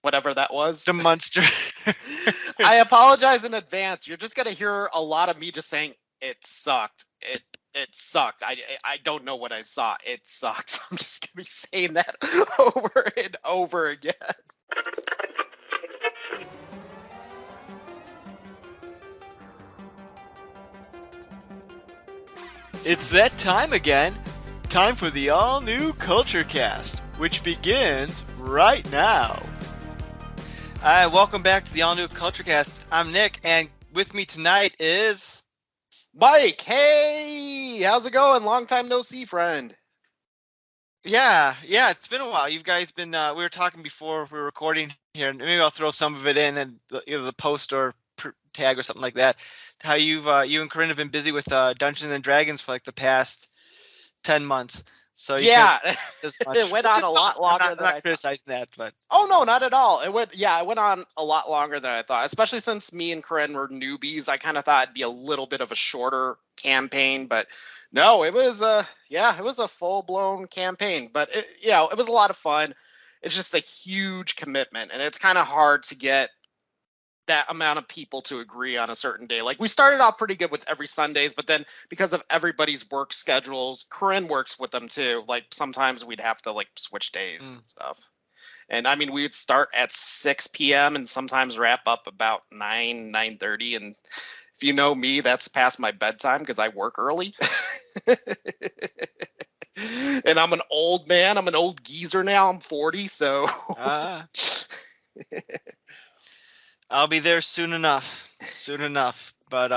whatever that was. The Munster. I apologize in advance. You're just gonna hear a lot of me just saying it sucked. It sucked. I don't know what I saw. It sucked. I'm just gonna be saying that over and over again. It's that time again. Time for the all-new Culture Cast, which begins right now. Hi, welcome back to the all-new Culture Cast. I'm Nick, and with me tonight is... Mike, hey! How's it going? Long time no see, friend. Yeah, it's been a while. You guys been, we were talking before we were recording here, and maybe I'll throw some of it in and either the post or tag or something like that. How you and Corinne have been busy with Dungeons and Dragons for like the past 10 months. So yeah, it went on a lot longer than I thought. I'm not criticizing that, but oh no, not at all. It went on a lot longer than I thought. Especially since me and Corinne were newbies, I kind of thought it'd be a little bit of a shorter campaign, but no, it was a full blown campaign. But it was a lot of fun. It's just a huge commitment, and it's kind of hard to get that amount of people to agree on a certain day. Like we started off pretty good with every Sundays, but then because of everybody's work schedules, Corinne works with them too. Like sometimes we'd have to like switch days and stuff. And I mean, we would start at 6 p.m. and sometimes wrap up about 9:30. And if you know me, that's past my bedtime because I work early. And I'm an old man. I'm an old geezer now. I'm 40, so. I'll be there soon enough. But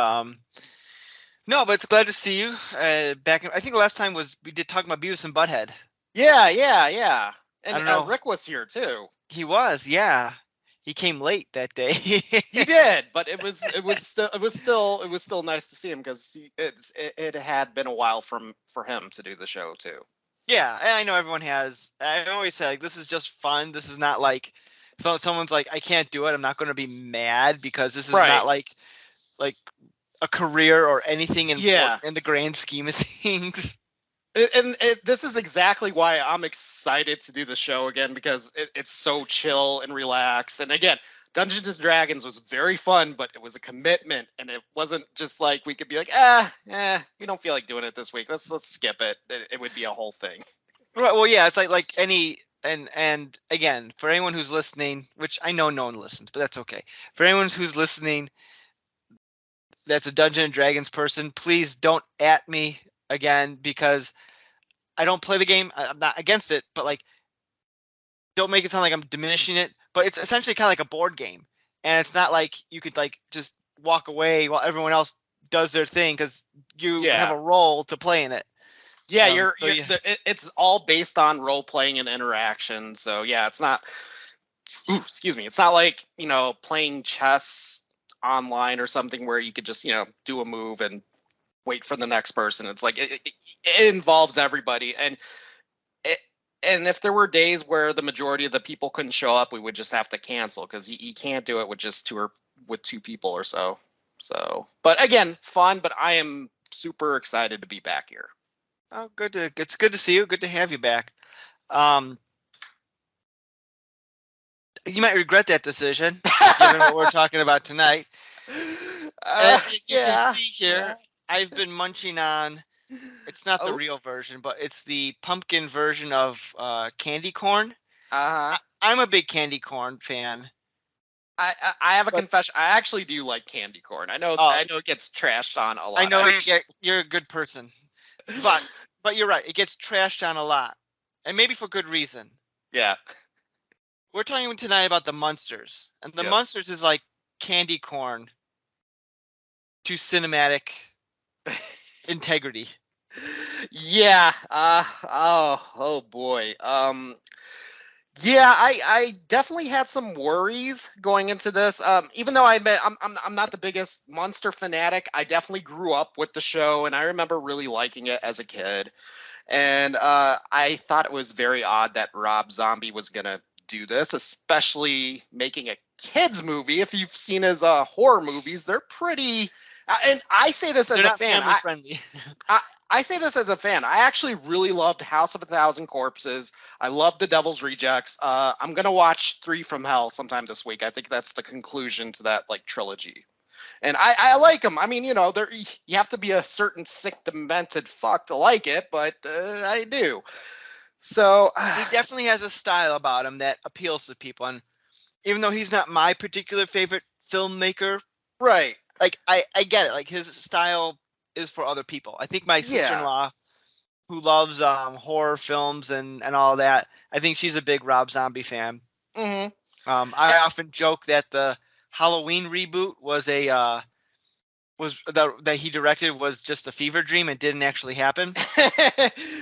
no, but it's glad to see you back. I think the last time we did talk about Beavis and Butthead. Yeah. And Rick was here too. He was, yeah. He came late that day. He did, but it was still nice to see him because it had been a while for him to do the show too. Yeah, and I know everyone has. I always say like this is just fun. This is not like. If someone's like, I can't do it, I'm not going to be mad because this is not like a career or anything in the grand scheme of things. And this is exactly why I'm excited to do the show again because it's so chill and relaxed. And again, Dungeons and Dragons was very fun, but it was a commitment, and it wasn't just like we could be like, we don't feel like doing it this week. Let's skip it. It would be a whole thing. Right. Well, yeah, it's like any. And again, for anyone who's listening, which I know no one listens, but that's okay. For anyone who's listening that's a Dungeons and Dragons person, please don't at me again because I don't play the game. I'm not against it, but like don't make it sound like I'm diminishing it. But it's essentially kind of like a board game. And it's not like you could like just walk away while everyone else does their thing because you have a role to play in it. Yeah, it's all based on role playing and interaction. So yeah, it's not. Excuse me. It's not like playing chess online or something where you could just do a move and wait for the next person. It's like it involves everybody, and if there were days where the majority of the people couldn't show up, we would just have to cancel because you can't do it with just two people or so. So, but again, fun. But I am super excited to be back here. Oh, it's good to see you. Good to have you back. You might regret that decision, given what we're talking about tonight. As you can see here, I've been munching on. It's not the real version, but it's the pumpkin version of candy corn. I'm a big candy corn fan. I have a confession. I actually do like candy corn. I know it gets trashed on a lot. I know you're a good person. But you're right. It gets trashed on a lot, and maybe for good reason. Yeah. We're talking tonight about the Munsters, and the Munsters is like candy corn to cinematic integrity. Yeah. Oh boy. Yeah, I definitely had some worries going into this. Even though I admit I'm not the biggest Munster fanatic, I definitely grew up with the show, and I remember really liking it as a kid. And I thought it was very odd that Rob Zombie was gonna do this, especially making a kids movie. If you've seen his horror movies, they're pretty And I say this as They're a not fan. family friendly. I, I say this as a fan. I actually really loved House of a Thousand Corpses. I love The Devil's Rejects. I'm gonna watch Three from Hell sometime this week. I think that's the conclusion to that like trilogy. And I like them. I mean, there you have to be a certain sick, demented fuck to like it, but I do. So He definitely has a style about him that appeals to people. And even though he's not my particular favorite filmmaker, right, like I get it. Like his style is for other people. I think my yeah, sister-in-law, who loves horror films and all that, I think she's a big Rob Zombie fan. hmm I often joke that the Halloween reboot was that he directed was just a fever dream and didn't actually happen.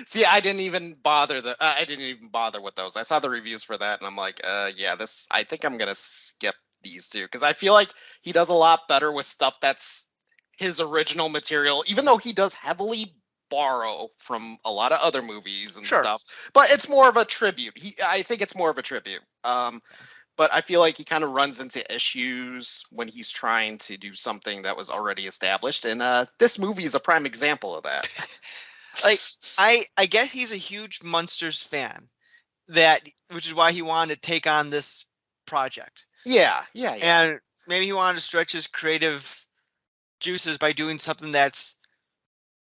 See, I didn't even bother with those. I saw the reviews for that, and I'm like, yeah, this. I think I'm gonna skip these two because I feel like he does a lot better with stuff that's his original material, even though he does heavily borrow from a lot of other movies and Sure. stuff. But it's more of a tribute. I think it's more of a tribute. But I feel like he kind of runs into issues when he's trying to do something that was already established, and this movie is a prime example of that. Like I get he's a huge Munsters fan, which is why he wanted to take on this project. Yeah. And maybe he wanted to stretch his creative juices by doing something that's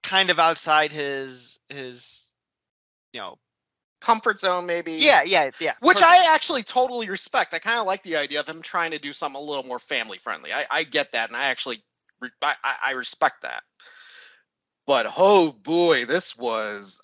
kind of outside his Comfort zone, maybe. yeah. Which Perfect. I actually totally respect. I kind of like the idea of him trying to do something a little more family friendly. I get that, and I actually I respect that. But oh boy, this was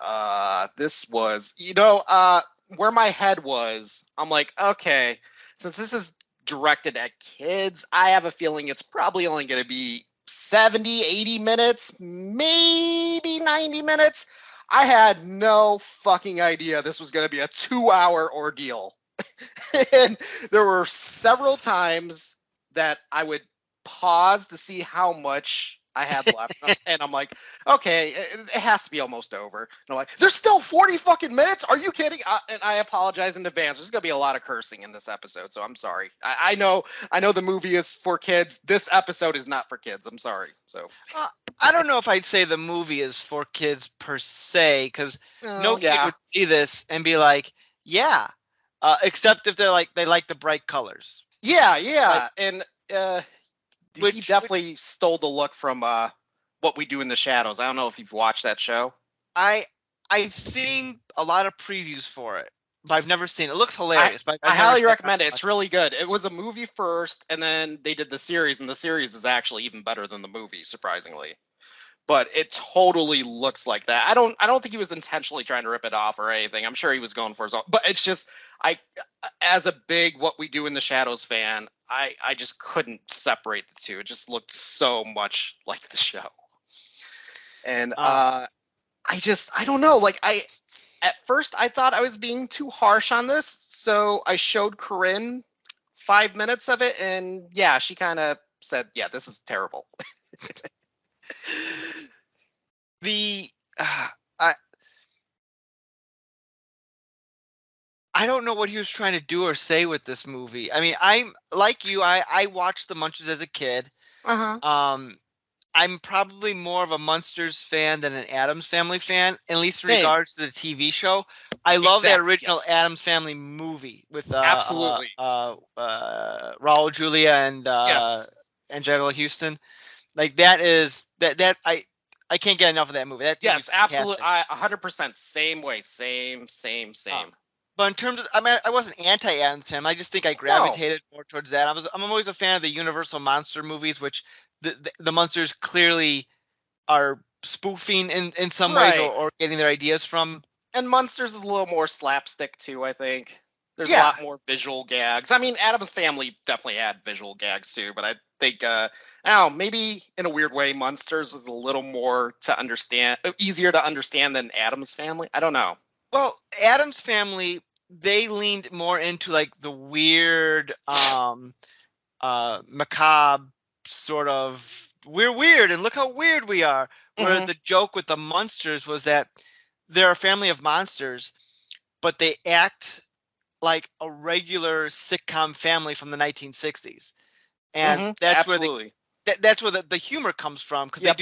where my head was. I'm like, okay, since this is directed at kids, I have a feeling it's probably only going to be 70, 80 minutes, maybe 90 minutes. I had no fucking idea this was going to be a 2-hour ordeal. And there were several times that I would pause to see how much I had left. And I'm like, okay, it has to be almost over. And I'm like, there's still 40 fucking minutes? Are you kidding? And I apologize in advance. There's going to be a lot of cursing in this episode, so I'm sorry. I know the movie is for kids. This episode is not for kids. I'm sorry. So I don't know if I'd say the movie is for kids per se, because no kid yeah. would see this and be like, yeah. Except if they like the bright colors. Yeah. Like, And he which definitely stole the look from What We Do in the Shadows. I don't know if you've watched that show. I've seen a lot of previews for it, but I've never seen it. It looks hilarious. But I highly recommend it. It's really good. It was a movie first, and then they did the series, and the series is actually even better than the movie, surprisingly. But it totally looks like that. I don't think he was intentionally trying to rip it off or anything. I'm sure he was going for his own. But it's just as a big What We Do in the Shadows fan, I just couldn't separate the two. It just looked so much like the show. And I don't know. Like at first I thought I was being too harsh on this, so I showed Corinne 5 minutes of it, and yeah, she kind of said, "Yeah, this is terrible." I don't know what he was trying to do or say with this movie. I mean, I'm like you. I watched the Munsters as a kid. I'm probably more of a Munsters fan than an Addams Family fan, at least in regards to the TV show. I love that original Addams Family movie with absolutely Raul Julia and Angela Houston. Like that I can't get enough of that movie. That yes, absolutely. Fantastic. 100% same way, same. But in terms of, I mean, I wasn't anti-Addams Family. I just think I gravitated more towards that. I'm always a fan of the Universal monster movies, which the monsters clearly are spoofing in some ways or getting their ideas from. And Munsters is a little more slapstick too, I think. There's a lot more visual gags. I mean, Addams Family definitely had visual gags too, but I think I don't know, maybe in a weird way, Munsters was a little more easier to understand than Addams Family. I don't know. Well, Addams Family, they leaned more into like the weird, macabre sort of, we're weird and look how weird we are. Where the joke with the Munsters was that they're a family of monsters, but they act like a regular sitcom family from the 1960s. And that's absolutely. where that's where the humor comes from, because Yep.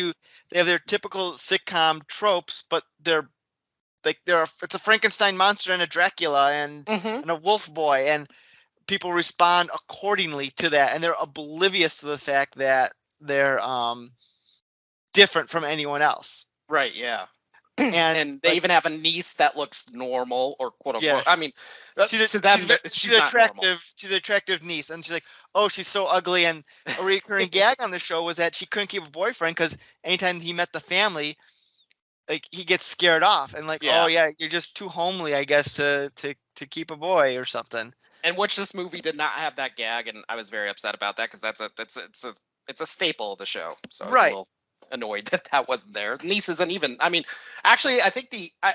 they have their typical sitcom tropes, but it's a Frankenstein monster and a Dracula and Mm-hmm. a wolf boy, and people respond accordingly to that, and they're oblivious to the fact that they're different from anyone else. Right. Yeah. And And they even have a niece that looks normal, or quote yeah, unquote. I mean, to them, she's she's not normal. attractive. She's an attractive niece, and she's like, oh, she's so ugly. And a recurring gag on the show was that she couldn't keep a boyfriend because anytime he met the family, like he gets scared off, and like, Yeah. oh yeah, you're just too homely, I guess, to keep a boy or something. And which this movie did not have that gag, and I was very upset about that, because it's a staple of the show. So I was a little annoyed that wasn't there. Niece isn't even. I mean, actually, I think I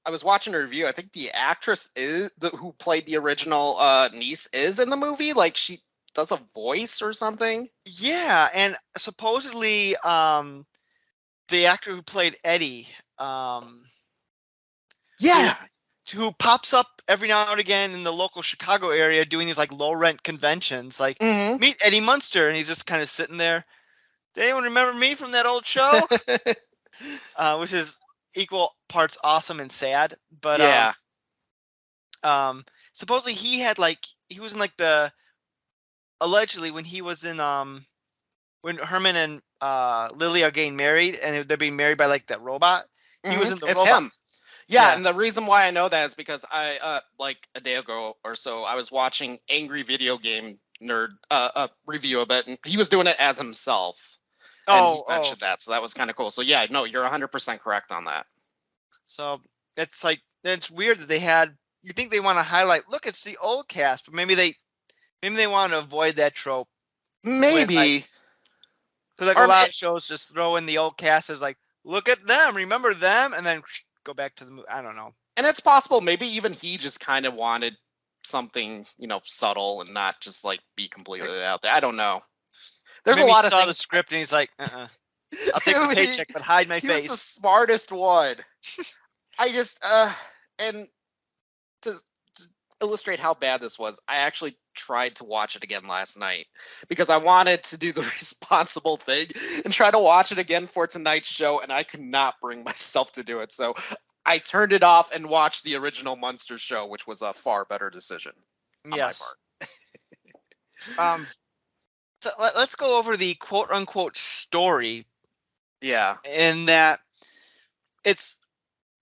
was watching a review. I think the actress who played the original niece is in the movie. Like, she does a voice or something. Yeah, and supposedly the actor who played Eddie, Yeah. who pops up every now and again in the local Chicago area doing these like low rent conventions, like Mm-hmm. meet Eddie Munster, and he's just kind of sitting there. Did anyone remember me from that old show? Which is equal parts awesome and sad. But yeah. Supposedly he was in like allegedly when he was in when Herman and Lily are getting married and they're being married by like that robot. He was in the It's robot. him. Yeah, and the reason why I know that is because I like a day ago or so I was watching Angry Video Game Nerd a review of it, and he was doing it as himself. And he mentioned that, so that was kind of cool. So yeah, no, you're 100% correct on that. So it's weird that you think they want to highlight, look, it's the old cast, but maybe they want to avoid that trope. Maybe. Because like a lot of shows just throw in the old cast as like, look at them, remember them, and then go back to the movie. I don't know. And it's possible maybe even he just kind of wanted something, subtle and not just like be completely out there. I don't know. There's maybe a lot he of saw things. the script and he's like, I'll take the paycheck, but hide my face. He was the smartest one. I just and to illustrate how bad this was, I actually tried to watch it again last night because I wanted to do the responsible thing and try to watch it again for tonight's show, and I could not bring myself to do it. So I turned it off and watched the original Munsters show, which was a far better decision on my part. So let's go over the quote unquote story. Yeah. In that it's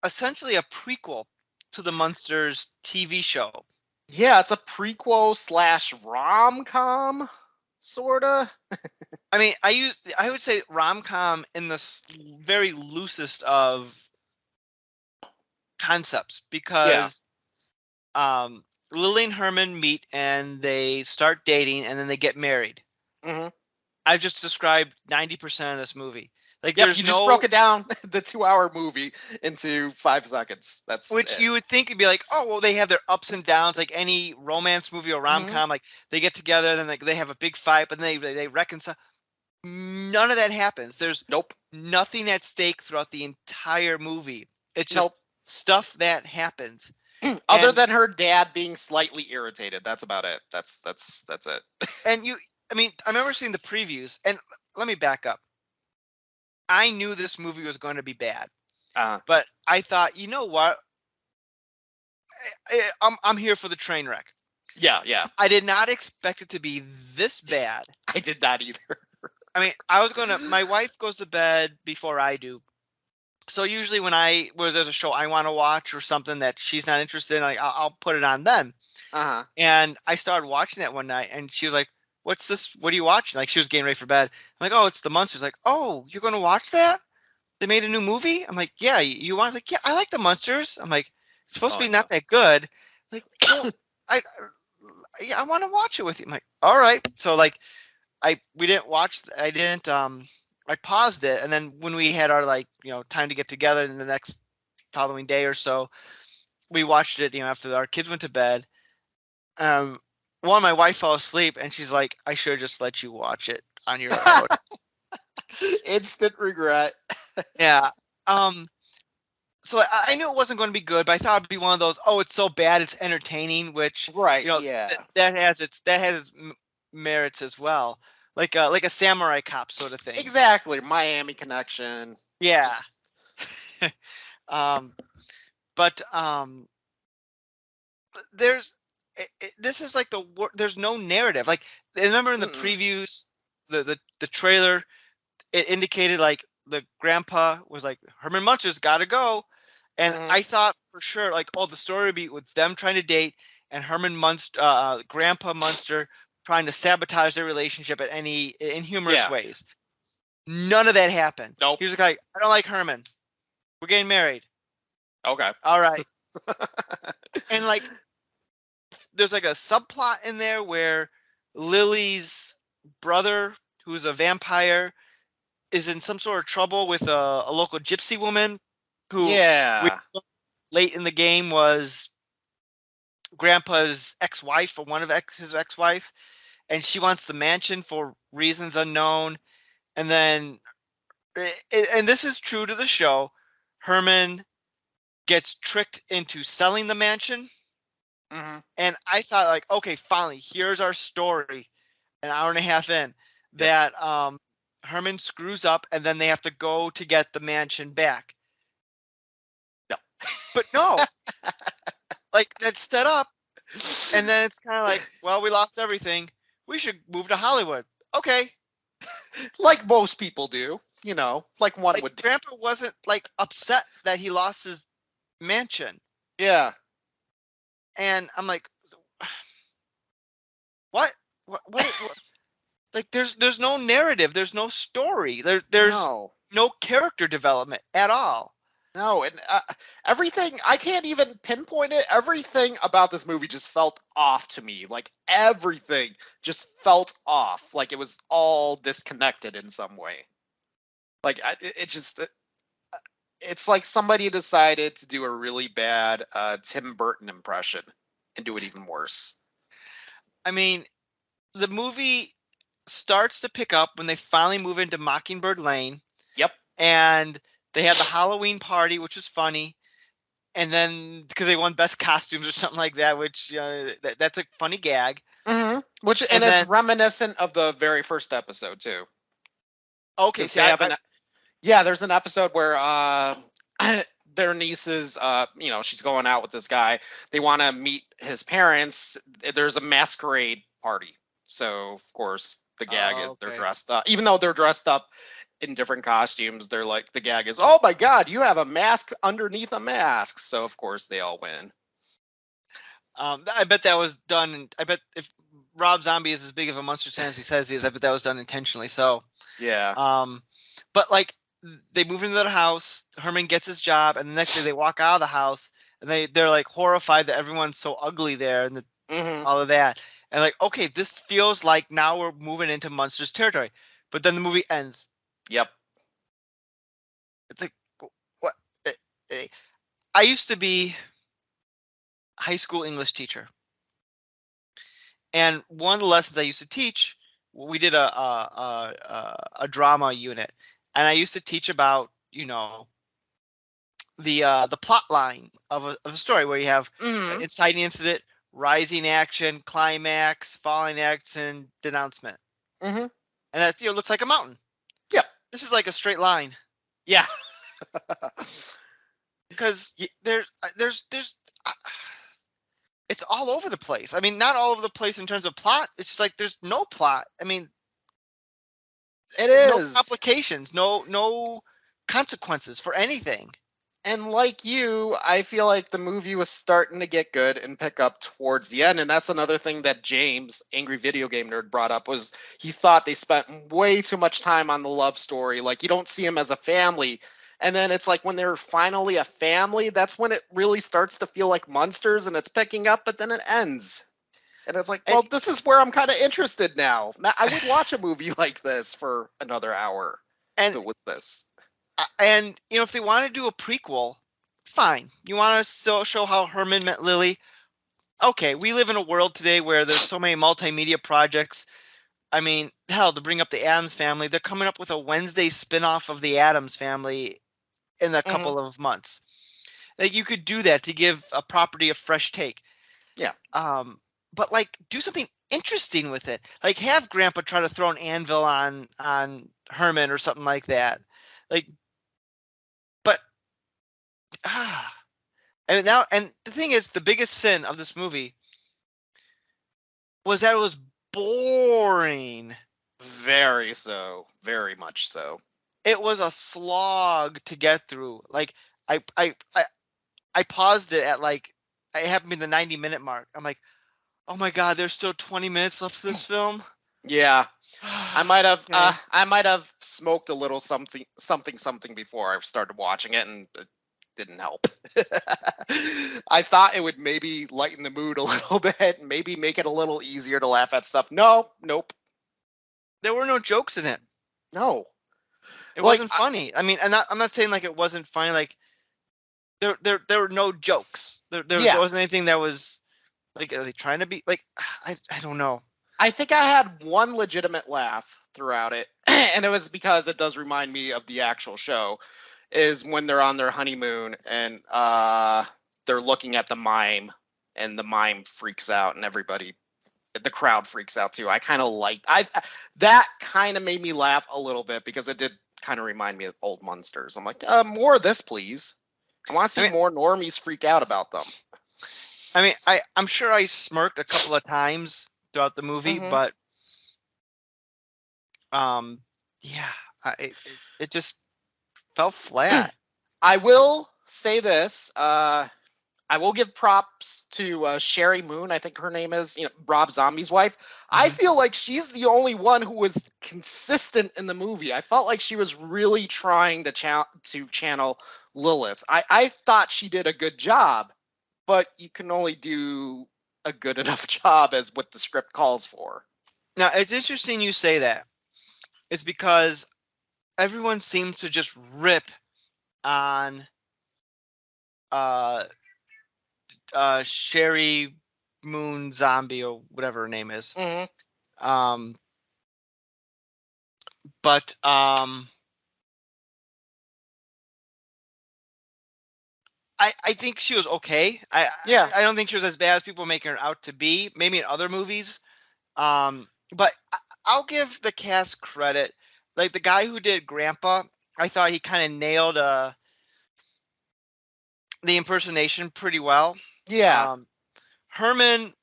essentially a prequel to the Munsters TV show. Yeah, it's a prequel / rom-com, sorta. I mean, I would say rom-com in the very loosest of concepts, because Lily and Herman meet and they start dating and then they get married. Mm-hmm. I've just described 90% of this movie. Like, you just broke it down, the 2-hour movie, into 5 seconds. That's which you would think would be like, oh, well, they have their ups and downs, like any romance movie or rom-com. Like, they get together, then they have a big fight, but then they reconcile. None of that happens. There's nothing at stake throughout the entire movie. It's just stuff that happens. Other than her dad being slightly irritated. That's about it. That's it. And I remember seeing the previews, and let me back up. I knew this movie was going to be bad, but I thought, you know what? I'm here for the train wreck. Yeah. I did not expect it to be this bad. I did not either. I mean, my wife goes to bed before I do. So usually when there's a show I want to watch or something that she's not interested in, like I'll put it on then. And I started watching that one night, and she was like, "What's this? What are you watching?" Like, she was getting ready for bed. I'm like, "Oh, it's the Munsters." Like, "Oh, you're going to watch that? They made a new movie?" I'm like, "Yeah, you want?" Like, "Yeah, I like the Munsters." I'm like, "It's supposed to be not that good." Like, well, I want to watch it with you. I'm like, "All right." So like, I paused it, and then when we had our time to get together in the next following day or so, we watched it after our kids went to bed. My wife fell asleep, and she's like, I should have just let you watch it on your own. Instant regret. Yeah. So I knew it wasn't going to be good, but I thought it'd be one of those, oh, it's so bad it's entertaining, which right, that has its merits as well. like a samurai cop sort of thing. Exactly, Miami Connection. Yeah. Just- But there's this is like there's no narrative. Like, remember in the mm-mm. previews, the trailer, it indicated like the grandpa was like, Herman Munster's got to go, and Mhm. I thought for sure like, oh, the story would be with them trying to date and Herman Munster, Grandpa Munster, trying to sabotage their relationship in humorous Yeah. ways. None of that happened. Nope. He was like, I don't like Herman. We're getting married. Okay. All right. And like, there's like a subplot in there where Lily's brother, who's a vampire, is in some sort of trouble with a local gypsy woman who Yeah. late in the game was Grandpa's ex-wife or his ex-wife, and she wants the mansion for reasons unknown. And then, and this is true to the show, Herman gets tricked into selling the mansion. hmm And I thought, like, okay, finally, here's our story. An hour and a half in, Yep. that Herman screws up, and then they have to go to get the mansion back. No. But no, like, that's set up, and then it's kind of like, well, we lost everything. We should move to Hollywood. Okay. Like most people do, like one Like, would do. Grandpa wasn't like upset that he lost his mansion, Yeah. and I'm like, what? What? Like, there's no narrative, there's no story, there's No. no character development at all. No, and everything, I can't even pinpoint it. Everything about this movie just felt off to me. Like, everything just felt off. Like, it was all disconnected in some way. Like, it's like somebody decided to do a really bad Tim Burton impression and do it even worse. I mean, the movie starts to pick up when they finally move into Mockingbird Lane, Yep. and they have the Halloween party, which was funny. And then, because they won best costumes or something like that, which that's a funny gag. Mm-hmm. Which And it's then, reminiscent of the very first episode too. okay, 'Cause see, they have yeah, there's an episode where their niece is she's going out with this guy. They want to meet his parents. There's a masquerade party. So of course the gag is they're okay. dressed up. Even though they're dressed up in different costumes, they're like, the gag is, oh my god, you have a mask underneath a mask. So of course they all win. I bet that was done. And I bet if Rob Zombie is as big of a Munster fan as he says he is, I bet that was done intentionally. So, Yeah. But like, they move into their house. Herman gets his job, and the next day they walk out of the house, and they're like horrified that everyone's so ugly there, and Mm-hmm. all of that. And like, okay, this feels like now we're moving into Munsters territory. But then the movie ends. Yep. It's like, what? I used to be a high school English teacher, and one of the lessons I used to teach, we did a drama unit, and I used to teach about the plot line of a story where you have Mm-hmm. inciting incident, rising action, climax, falling action, denouncement, Mm-hmm. and that's looks like a mountain. Yep. This is like a straight line. Yeah. Because there's it's all over the place. I mean, not all over the place in terms of plot. It's just like there's no plot. I mean, It no is. complications, no consequences for anything. And like you, I feel like the movie was starting to get good and pick up towards the end. And that's another thing that James, Angry Video Game Nerd, brought up, was he thought they spent way too much time on the love story. Like, you don't see them as a family. And then it's like when they're finally a family, that's when it really starts to feel like Munsters, and it's picking up, but then it ends. And it's like, well, this is where I'm kind of interested now. I would watch a movie like this for another hour if it was this. And if they want to do a prequel, fine. You want to show how Herman met Lily? Okay, we live in a world today where there's so many multimedia projects. I mean, hell, to bring up the Addams Family, they're coming up with a Wednesday spinoff of the Addams Family in a couple of months. Like, you could do that to give a property a fresh take. Yeah. But like, do something interesting with it. Like, have Grandpa try to throw an anvil on Herman or something like that. Like, but and the thing is, the biggest sin of this movie was that it was boring. Very so, very much so. It was a slog to get through. Like, I paused it at like, it happened to be the 90-minute mark. I'm like, oh my god, there's still 20 minutes left of this film. Yeah, I might have Okay. I might have smoked a little something before I started watching it, and it didn't help. I thought it would maybe lighten the mood a little bit, maybe make it a little easier to laugh at stuff. No, nope, There were no jokes in it. no. It Like, wasn't funny. I mean, I'm not saying like it wasn't funny. Like, there were no jokes. There Yeah, wasn't anything that was like, are they trying to be like, I don't know. I think I had one legitimate laugh throughout it, and it was because it does remind me of the actual show. Is when they're on their honeymoon and they're looking at the mime, and the mime freaks out, and the crowd freaks out too. I kind of liked that kind of made me laugh a little bit because it did kind of remind me of old Munsters. I'm like, more of this, please. I want to see more normies freak out about them. I mean, I'm sure I smirked a couple of times throughout the movie, Mhm. but yeah, it just fell flat. I will say this. I will give props to Sherry Moon. I think her name is, Rob Zombie's wife. I Mhm. feel like she's the only one who was consistent in the movie. I felt like she was really trying to channel Lilith. I thought she did a good job, but you can only do a good enough job as what the script calls for. Now, it's interesting you say that. It's because everyone seems to just rip on uh Sherry Moon Zombie or whatever her name is. Mm-hmm. Um, but I think she was okay. Yeah. I don't think she was as bad as people making her out to be. Maybe in other movies. But I'll give the cast credit. Like, the guy who did Grandpa, I thought he kind of nailed the impersonation pretty well. Yeah. Herman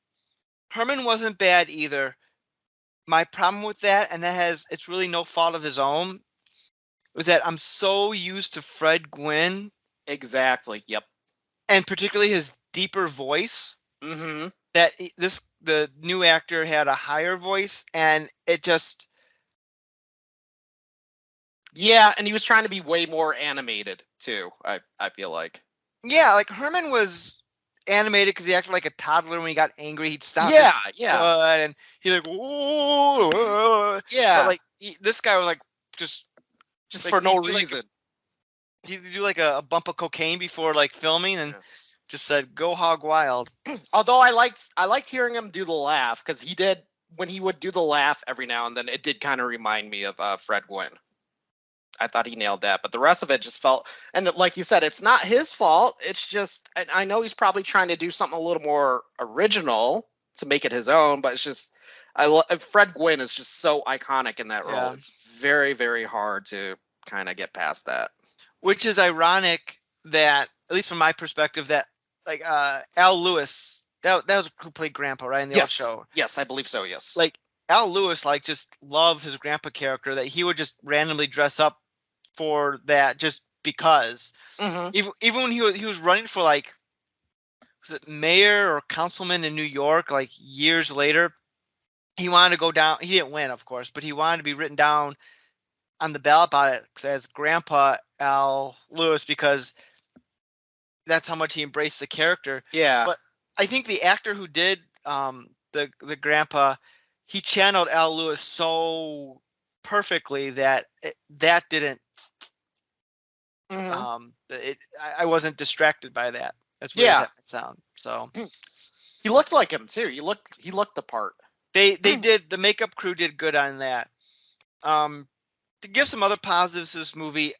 wasn't bad either. My problem with that, and it's really no fault of his own, was that I'm so used to Fred Gwynn, Exactly. Yep. and particularly his deeper voice, Mm-hmm. that the new actor had a higher voice, and it just, Yeah, and he was trying to be way more animated too. I feel like. yeah, like Herman was animated because he acted like a toddler. When he got angry, he'd stomp his Yeah. Yeah. foot, and he like, whoa, but Yeah. like this guy was like just Just like for no reason. he'd do like a bump of cocaine before like filming, and Yeah. just said, "Go hog wild." Although I liked hearing him do the laugh, because he did, when he would do the laugh every now and then, it did kind of remind me of Fred Gwynn. I thought he nailed that, but the rest of it just felt, and like you said, it's not his fault. It's just, I know he's probably trying to do something a little more original to make it his own, but it's just, Fred Gwynn is just so iconic in that role. Yeah. It's very, very hard to kind of get past that. Which is ironic that, at least from my perspective, that like Al Lewis, that was who played Grandpa, right, in the old Yes, show. yes, I believe so. Yes. Like, Al Lewis, like, just loved his Grandpa character, that he would just randomly dress up for that just because. Mm-hmm. Even when he was running for, like, was it mayor or councilman in New York, like years later, he wanted to go down. He didn't win, of course, but he wanted to be written down on the ballot box as Grandpa Al Lewis, because that's how much he embraced the character. Yeah. But I think the actor who did the Grandpa, he channeled Al Lewis so perfectly that that didn't Mm-hmm. I wasn't distracted by that. As weird as Yeah. that might sound. So He looked like him too. He looked the part. they did, the makeup crew did good on that. To give some other positives to this movie,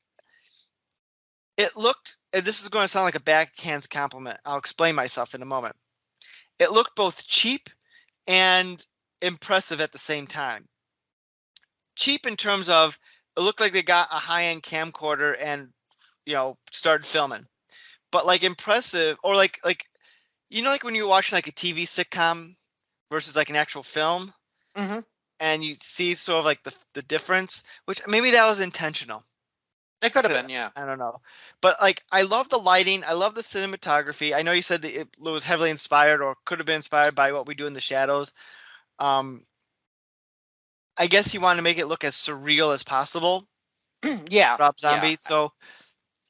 it looked, and this is going to sound like a backhand compliment, I'll explain myself in a moment. It looked both cheap and impressive at the same time. Cheap in terms of it looked like they got a high-end camcorder and started filming, but like impressive, or like like when you're watching like a TV sitcom versus like an actual film, Mm-hmm. and you see sort of like the difference, which maybe that was intentional. It could have been, yeah. I don't know, but like I love the lighting, I love the cinematography. I know you said that it was heavily inspired or could have been inspired by What We Do in the Shadows. I guess he wanted to make it look as surreal as possible. Yeah. Rob Zombie. Yeah. So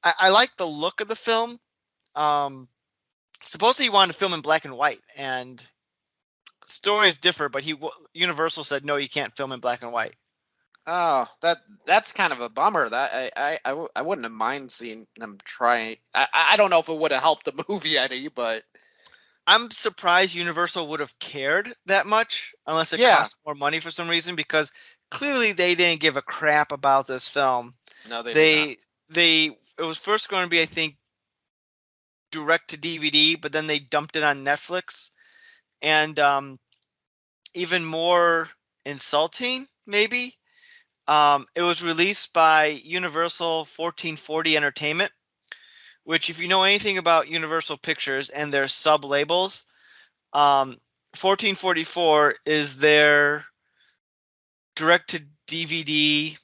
I like the look of the film. Supposedly he wanted to film in black and white, and stories differ, but Universal said no, you can't film in black and white. Oh, that's kind of a bummer. That I wouldn't have mind seeing them try. I don't know if it would have helped the movie any, but I'm surprised Universal would have cared that much unless it cost more money for some reason, because clearly they didn't give a crap about this film. No, they did not. It was first going to be, I think, direct to DVD, but then they dumped it on Netflix. And even more insulting, maybe, it was released by Universal 1440 Entertainment, which, if you know anything about Universal Pictures and their sub labels, 1444 is their direct to DVD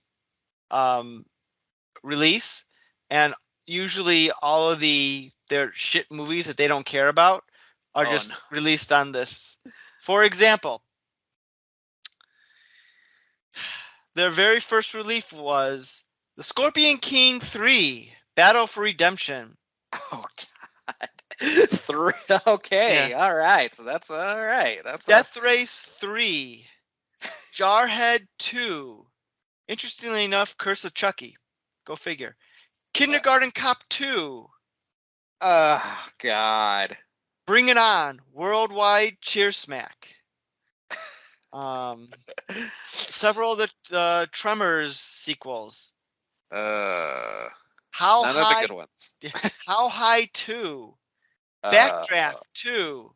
release, and usually all of their shit movies that they don't care about are just released on this. For example, their very first release was The Scorpion King 3: Battle for Redemption. Oh God. 3. Okay. Yeah. All right. So that's all right. That's Death Race 3. Jarhead 2. Interestingly enough, Curse of Chucky. Go figure. Kindergarten Cop 2. Oh God. Bring It On. Worldwide Cheer Smack. Several of the Tremors sequels. How High? None of the good ones. How High 2. Backdraft 2.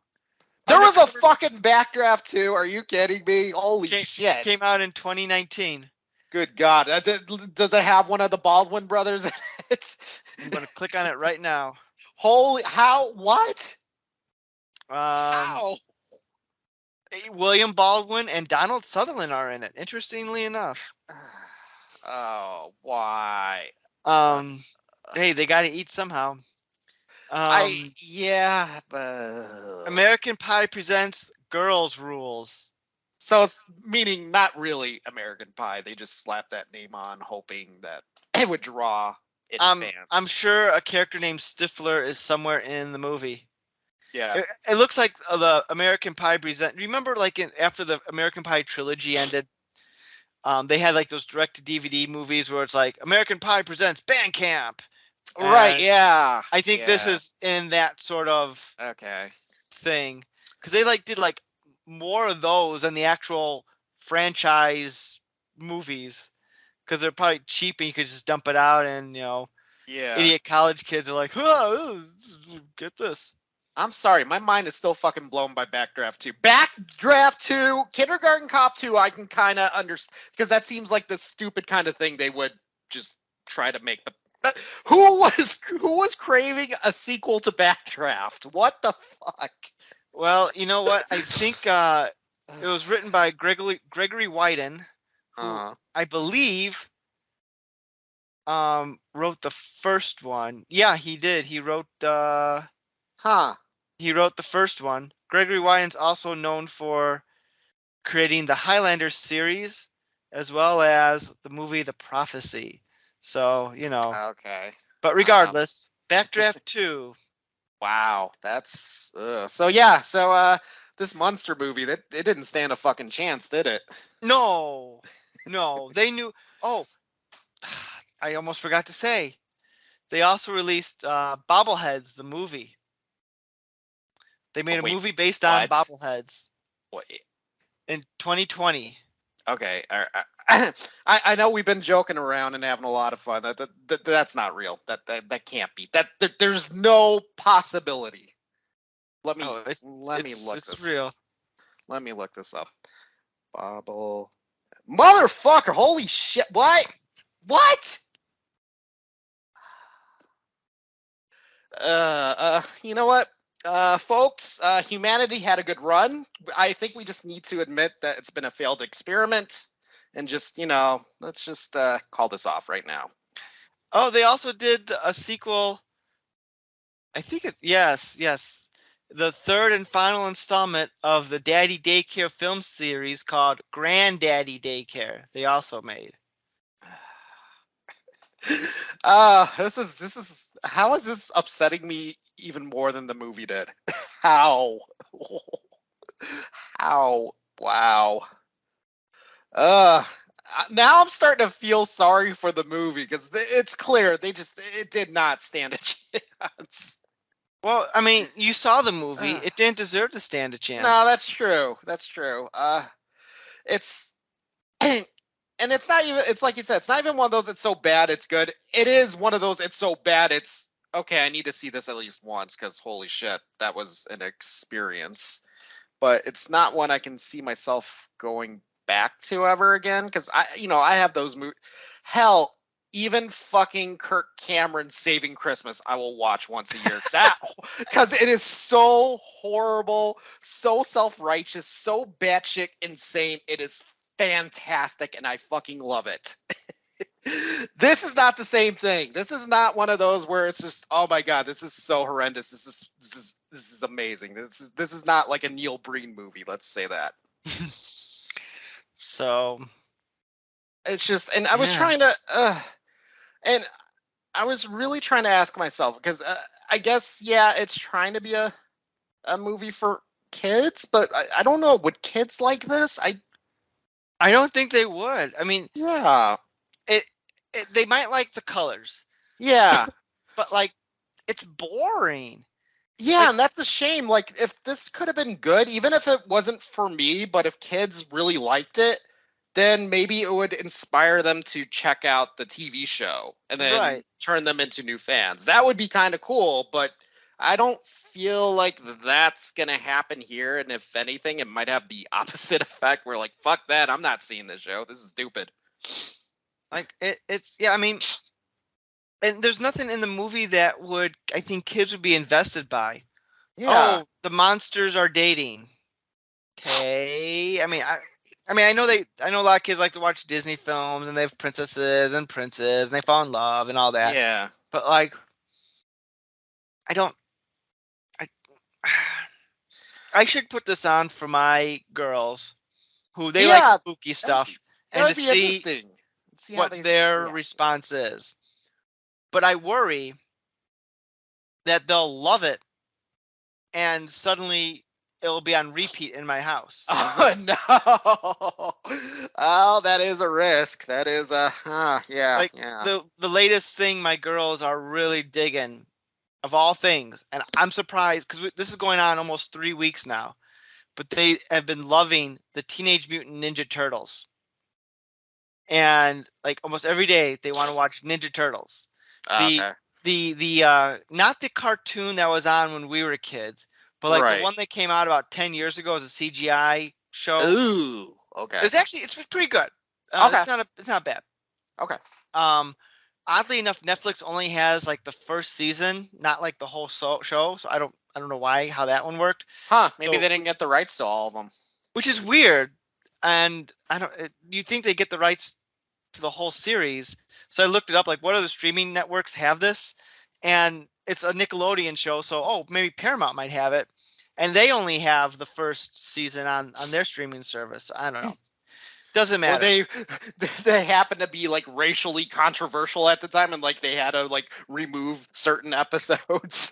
There was a fucking Backdraft 2. Are you kidding me? Holy shit. Came out in 2019. Good God. Does it have one of the Baldwin brothers in it? I'm going to click on it right now. Holy, how, what? How? William Baldwin and Donald Sutherland are in it, interestingly enough. Oh, why? Hey, they got to eat somehow. Yeah, but American Pie presents Girls Rules. So it's meaning not really American Pie. They just slapped that name on, hoping that it would draw fans. I'm sure a character named Stifler is somewhere in the movie. Yeah. It looks like the American Pie present. Remember, like after the American Pie trilogy ended, they had like those direct to DVD movies where it's like American Pie presents Band Camp. Right. Yeah. I think this is in that sort of thing, because they did more of those than the actual franchise movies, because they're probably cheap and you could just dump it out, and idiot college kids are like, oh, get this. I'm sorry, my mind is still fucking blown by Backdraft 2. Backdraft 2, Kindergarten Cop 2, I can kind of understand, because that seems like the stupid kind of thing they would just try to make. But who was craving a sequel to Backdraft? What the fuck? Well, you know what? I think it was written by Gregory Wyden, who I believe wrote the first one. Yeah, he did. He wrote He wrote the first one. Gregory Wyden's also known for creating the Highlander series, as well as the movie The Prophecy. So, Okay. But regardless, Backdraft 2. Wow, that's so yeah. So this Munster movie, it didn't stand a fucking chance, did it? No, they knew. Oh, I almost forgot to say, they also released Bobbleheads, the movie. They made a movie based on Bobbleheads. Wait. In 2020. Okay, I know we've been joking around and having a lot of fun. That's not real. That can't be. There's no possibility. Let me look this. It's real. Let me look this up. Bobble. Motherfucker! Holy shit! What? What? You know what? Folks, humanity had a good run. I think we just need to admit that it's been a failed experiment and just, let's just call this off right now. Oh, they also did a sequel. I think it's yes. The third and final installment of the Daddy Daycare film series called Granddaddy Daycare. They also made. This is how is this upsetting me even more than the movie did? How? How? Wow. Uh Now I'm starting to feel sorry for the movie because it's clear it did not stand a chance. Well, I mean, you saw the movie. It didn't deserve to stand a chance. No, that's true. That's true. It's and it's not even. It's like you said. It's not even one of those. It's so bad. It's good. It is one of those. It's so bad. It's okay. I need to see this at least once because holy shit, that was an experience. But it's not one I can see myself going back to ever again because I have those movies. Hell, even fucking Kirk Cameron Saving Christmas, I will watch once a year. That because it is so horrible, so self-righteous, so batshit insane. It is fantastic, and I fucking love it. This is not the same thing. This is not one of those where it's just, oh my god, this is so horrendous. This is amazing. This is not like a Neil Breen movie. Let's say that. So it's just, and I was trying to, and I was really trying to ask myself because I guess it's trying to be a movie for kids, but I don't know. Would kids like this? I don't think they would. I mean, yeah. They might like the colors. Yeah. But like it's boring. Yeah, like, and that's a shame. Like if this could have been good, even if it wasn't for me, but if kids really liked it, then maybe it would inspire them to check out the TV show and then turn them into new fans. That would be kind of cool, but I don't feel like that's going to happen here. And if anything, it might have the opposite effect where like, fuck that, I'm not seeing this show. This is stupid. Like it's I mean, and there's nothing in the movie that I think kids would be invested by. Yeah. Oh, the monsters are dating. Okay. I mean, I know a lot of kids like to watch Disney films and they have princesses and princes and they fall in love and all that. Yeah. But like, I should put this on for my girls who they like spooky stuff and to see what their response is. But I worry that they'll love it and suddenly it'll be on repeat in my house. Oh no! Oh, that is a risk. That is the latest thing my girls are really digging, of all things, and I'm surprised because this is going on almost 3 weeks now, but they have been loving the Teenage Mutant Ninja Turtles, and like almost every day they want to watch Ninja Turtles. The not the cartoon that was on when we were kids. But like the one that came out about 10 years ago as a CGI show. Ooh, okay. It's pretty good. Okay. It's not bad. Okay. Oddly enough, Netflix only has like the first season, not like the whole show. So I don't know how that one worked. Huh? Maybe they didn't get the rights to all of them. Which is weird. And you think they get the rights to the whole series? So I looked it up. Like, what other streaming networks have this? And it's a Nickelodeon show, so maybe Paramount might have it, and they only have the first season on their streaming service. I don't know. Doesn't matter. Or they happen to be like racially controversial at the time, and like they had to like remove certain episodes,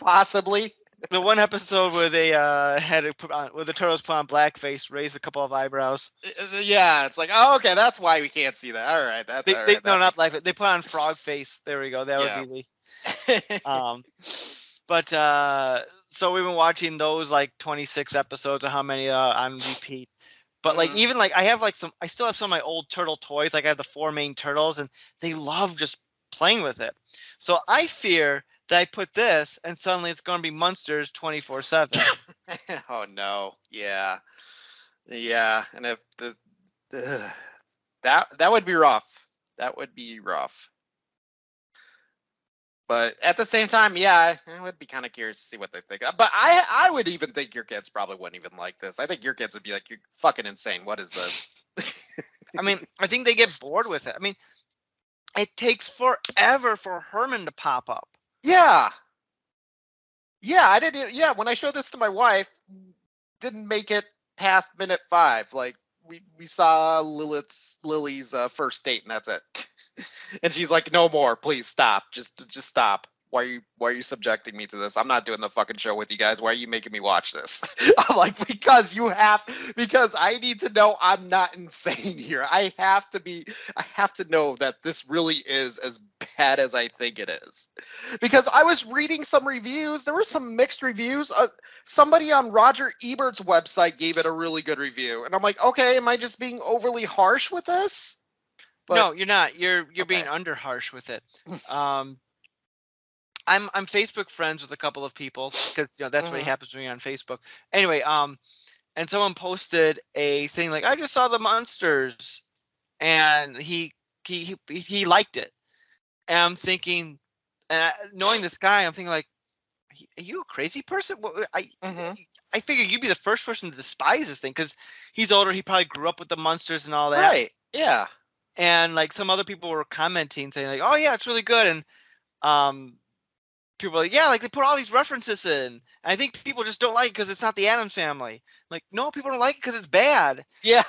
possibly. The one episode where they had to where the turtles put on blackface, raise a couple of eyebrows. Yeah, it's like, oh, okay, that's why we can't see that. All right, that's all right. No, not blackface. They put on frog face. There we go. That would be the. So we've been watching those like 26 episodes or how many on repeat. But like even like I still have some of my old turtle toys. Like I have the 4 main turtles, and they love just playing with it. So I fear that I put this, and suddenly it's going to be Munsters 24/7. Oh no, yeah. Yeah, and if that would be rough. That would be rough. But at the same time, yeah, I would be kind of curious to see what they think. But I would even think your kids probably wouldn't even like this. I think your kids would be like, "You're fucking insane. What is this?" I mean, I think they get bored with it. I mean, it takes forever for Herman to pop up. Yeah. Yeah, I didn't. Yeah, when I showed this to my wife, didn't make it past minute 5. Like we saw Lily's first date, and that's it. And she's like, "No more, please stop. Just stop. Why are you subjecting me to this? I'm not doing the fucking show with you guys. Why are you making me watch this?" I'm like, because I need to know I'm not insane here. I have to know that this really is as bad as I think it is. Because I was reading some reviews, there were some mixed reviews. Somebody on Roger Ebert's website gave it a really good review, and I'm like, okay, am I just being overly harsh with this? But no, you're not. You're okay. being under harsh with it. I'm Facebook friends with a couple of people because that's what happens when you're on Facebook. Anyway, and someone posted a thing like, I just saw the Munsters, and he liked it, and I'm thinking, and knowing this guy, I'm thinking like, are you a crazy person? I figure you'd be the first person to despise this thing because he's older. He probably grew up with the Munsters and all that. Right. Yeah. And like some other people were commenting saying like, oh yeah, it's really good. And people are like, yeah, like they put all these references in. And I think people just don't like it because it's not the Addams Family. Like, no, people don't like it because it's bad. Yeah.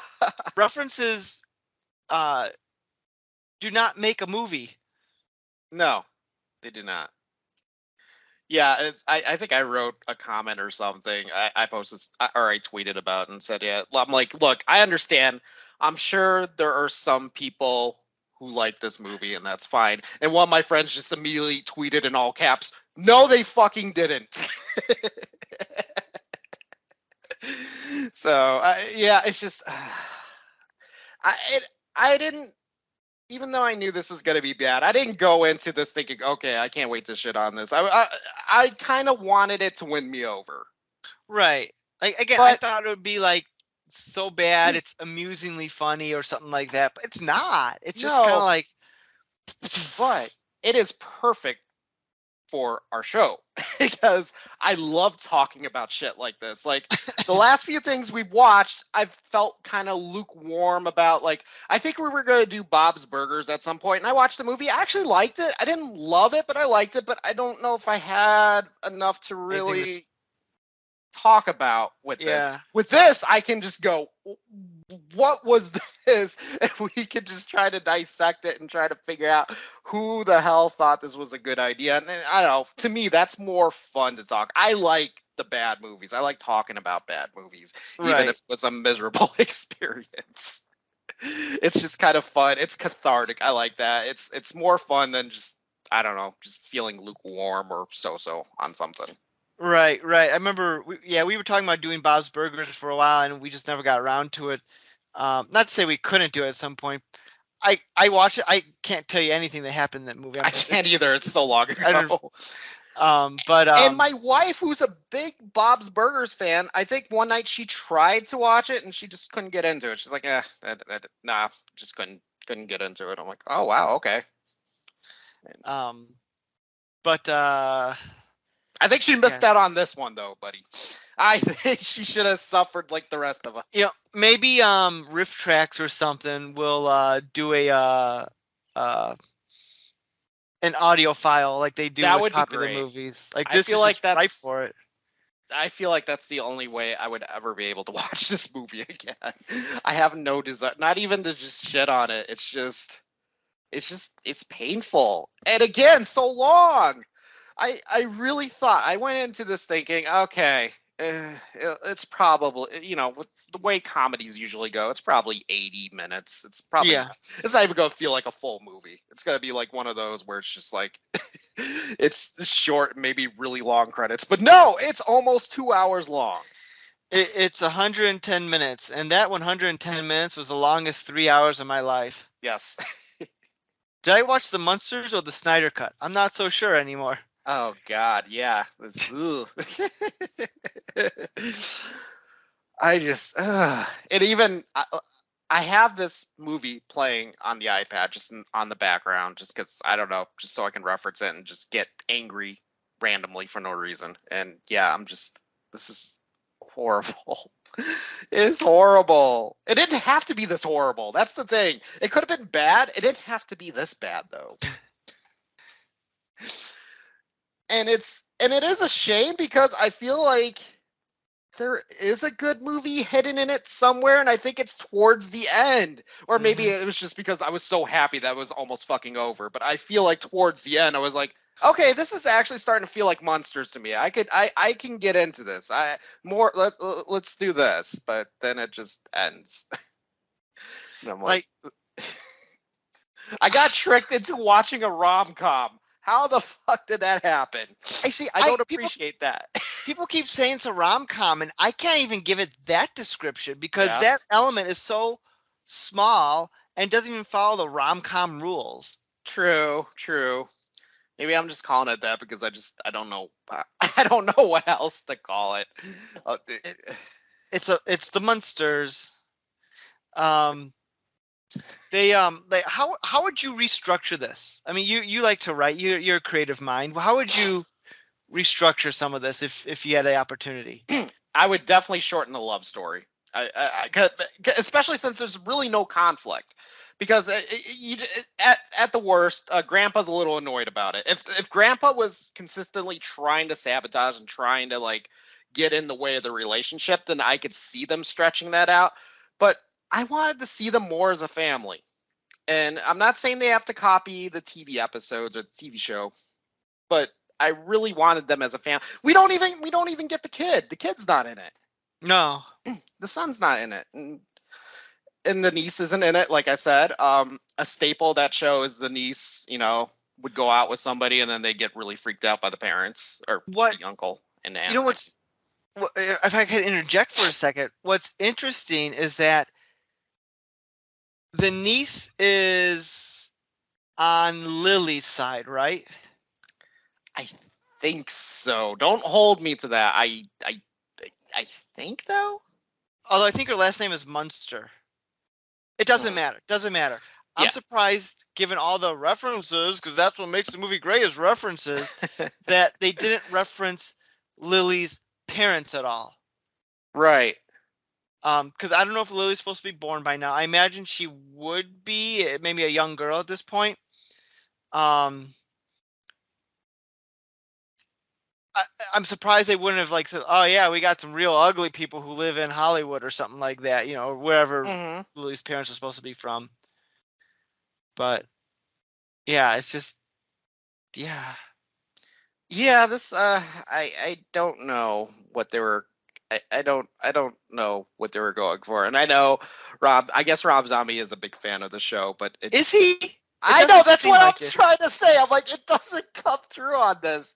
References do not make a movie. No, they do not. Yeah, I think I wrote a comment or something. I posted or I tweeted about and said, yeah, I'm like, look, I understand. I'm sure there are some people who like this movie, and that's fine. And one of my friends just immediately tweeted in all caps, "No, they fucking didn't." So yeah, it's just I didn't. Even though I knew this was going to be bad, I didn't go into this thinking, okay, I can't wait to shit on this. I kind of wanted it to win me over. Right. Like, again, I thought it would be like so bad it's amusingly funny or something like that, but it's not. It's just kind of like. But it is perfect for our show because I love talking about shit like this. Like the last few things we've watched, I've felt kind of lukewarm about. Like I think we were going to do Bob's Burgers at some point, and I watched the movie. I actually liked it. I didn't love it, but I liked it. But I don't know if I had enough to really talk about with this. With this, I can just go, what was this? And we can just try to dissect it and try to figure out who the hell thought this was a good idea. And I don't know, to me, that's more fun to talk. I like the bad movies. I like talking about bad movies, even if it was a miserable experience. It's just kind of fun. It's cathartic. I like that. It's more fun than just, I don't know, just feeling lukewarm or so-so on something. Right. I remember, we were talking about doing Bob's Burgers for a while, and we just never got around to it. Not to say we couldn't do it at some point. I watched it. I can't tell you anything that happened in that movie. I can't either. It's so long ago. And my wife, who's a big Bob's Burgers fan, I think one night she tried to watch it and she just couldn't get into it. She's like, nah, just couldn't get into it. I'm like, oh wow, okay. I think she missed out on this one though, buddy. I think she should have suffered like the rest of us. Maybe Riff Tracks or something will do an audio file like they do with popular movies. Like this is just right for it. I feel like that's the only way I would ever be able to watch this movie again. I have no desire, not even to just shit on it. It's painful. And again, so long. I really thought, I went into this thinking, okay, it's probably, with the way comedies usually go, it's probably 80 minutes. It's probably, it's not even going to feel like a full movie. It's going to be like one of those where it's just like, it's short, maybe really long credits. But no, it's almost 2 hours long. It's 110 minutes, and that 110 minutes was the longest 3 hours of my life. Yes. Did I watch the Munsters or the Snyder Cut? I'm not so sure anymore. Oh God, yeah. I just, it even, I have this movie playing on the iPad just on the background, just because I don't know, just so I can reference it and just get angry randomly for no reason. And yeah, this is horrible. It's horrible. It didn't have to be this horrible. That's the thing. It could have been bad. It didn't have to be this bad though. And it is a shame because I feel like there is a good movie hidden in it somewhere, and I think it's towards the end. Or maybe it was just because I was so happy that it was almost fucking over. But I feel like towards the end, I was like, okay, this is actually starting to feel like Munsters to me. I can get into this. Let's do this. But then it just ends. And I'm like I got tricked into watching a rom-com. How the fuck did that happen? I don't appreciate that. People keep saying it's a rom-com, and I can't even give it that description because that element is so small and doesn't even follow the rom-com rules. True. Maybe I'm just calling it that because I don't know. I don't know what else to call it. It's the Munsters. How would you restructure this? I mean, you like to write. You're a creative mind. How would you restructure some of this if you had the opportunity? I would definitely shorten the love story. Especially since there's really no conflict. Because at the worst, Grandpa's a little annoyed about it. If Grandpa was consistently trying to sabotage and trying to like get in the way of the relationship, then I could see them stretching that out. But I wanted to see them more as a family. And I'm not saying they have to copy the TV episodes or the TV show, but I really wanted them as a family. We don't even get the kid. The kid's not in it. No. The son's not in it. And the niece isn't in it, like I said. A staple of that show is the niece, would go out with somebody and then they get really freaked out by the parents or the uncle and aunt. If I could interject for a second, what's interesting is that the niece is on Lily's side, right? I think so. Don't hold me to that. I think though. Although I think her last name is Munster. It doesn't matter. I'm surprised, given all the references, because that's what makes the movie great is references, that they didn't reference Lily's parents at all. Right. Because I don't know if Lily's supposed to be born by now. I imagine she would be, maybe a young girl at this point. I'm surprised they wouldn't have said, "Oh yeah, we got some real ugly people who live in Hollywood or something like that," or wherever Lily's parents are supposed to be from. But yeah, it's just this I don't know what they were. I don't know what they were going for, and I know I guess Rob Zombie is a big fan of the show, but is he? I know that's what I'm trying to say. I'm like, it doesn't come through on this.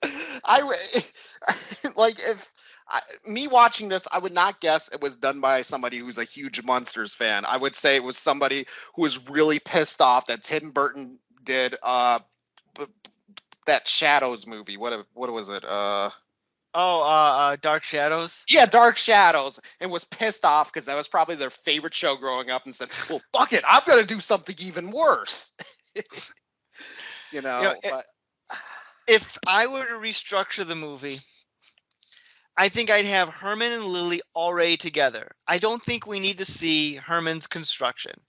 Me watching this, I would not guess it was done by somebody who's a huge Munsters fan. I would say it was somebody who was really pissed off that Tim Burton did that Shadows movie. What was it? Dark Shadows? Yeah, Dark Shadows, and was pissed off because that was probably their favorite show growing up and said, well, fuck it, I'm going to do something even worse. But if I were to restructure the movie, I think I'd have Herman and Lily already together. I don't think we need to see Herman's construction.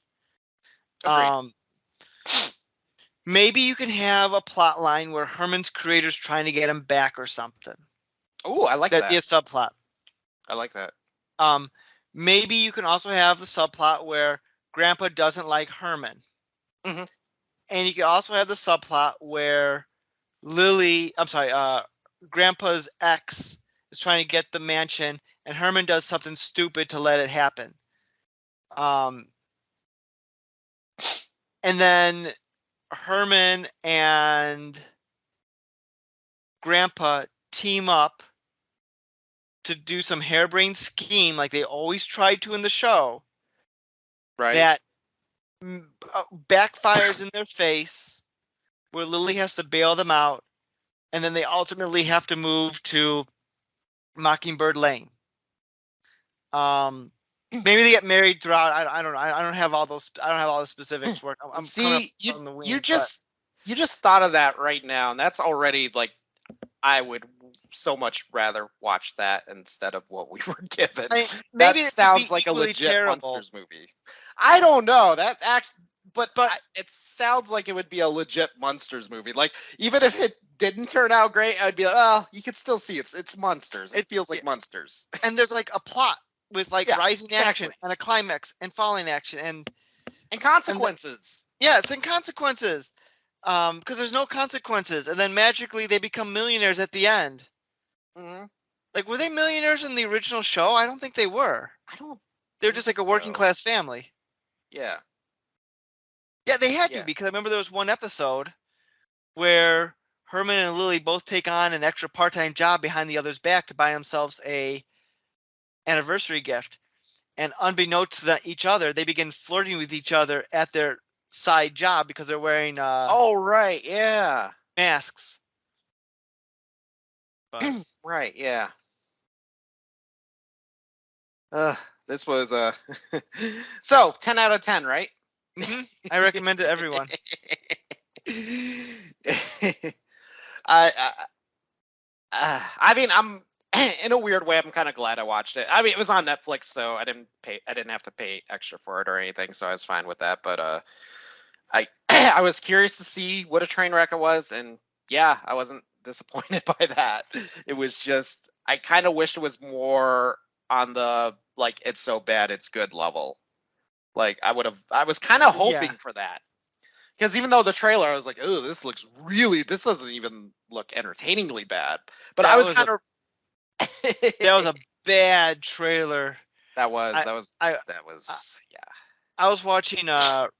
Maybe you can have a plot line where Herman's creator's trying to get him back or something. Oh, I like that. That'd be a subplot. I like that. Maybe you can also have the subplot where Grandpa doesn't like Herman. Mm-hmm. And you can also have the subplot where Grandpa's ex is trying to get the mansion and Herman does something stupid to let it happen. And then Herman and Grandpa team up to do some harebrained scheme like they always tried to in the show. Right. That backfires in their face, where Lily has to bail them out, and then they ultimately have to move to Mockingbird Lane. Maybe they get married throughout. I don't know. I don't have all those. I don't have all the specifics. Work. I'm coming up See, you on the you wing. just you just thought of that right now, and that's already like I would so much rather watch that instead of what we were given. Maybe That it could be sounds like a equally legit terrible. Munsters movie. I don't know. That actually, but But it sounds like it would be a legit Munsters movie. Like even if it didn't turn out great, I'd be like, oh, you could still see it's Munsters. It feels like Munsters. and there's like a plot with like Yeah, rising action exactly. and a climax and falling action And and consequences. yes, and consequences. Because there's no consequences, and then magically they become millionaires at the end. Hmm. Like, were they millionaires in the original show? I don't think they were. I don't They were think just like a working so. class family. Yeah. Yeah, they had to Yeah. because I remember there was one episode where Herman and Lily both take on an extra part-time job behind the other's back to buy themselves a anniversary gift. And unbeknownst to each other, they begin flirting with each other at their side job because they're wearing Oh right. Yeah. masks. But Right. Yeah. This was so 10 out of 10, right? I recommend it to everyone. I, I mean, I'm in a weird way. I'm kind of glad I watched it. I mean, it was on Netflix, so I didn't have to pay extra for it or anything, so I was fine with that. But I, I was curious to see what a train wreck it was, and yeah, I wasn't disappointed by that. It was just, I kind of wished it was more on the like it's so bad it's good level. Like I was kind of hoping Yeah, for that. Because even though the trailer, I was like, oh, this doesn't even look entertainingly bad. But I that was was a kind of. that was a bad trailer. that was, I that was, I that was, yeah. I was watching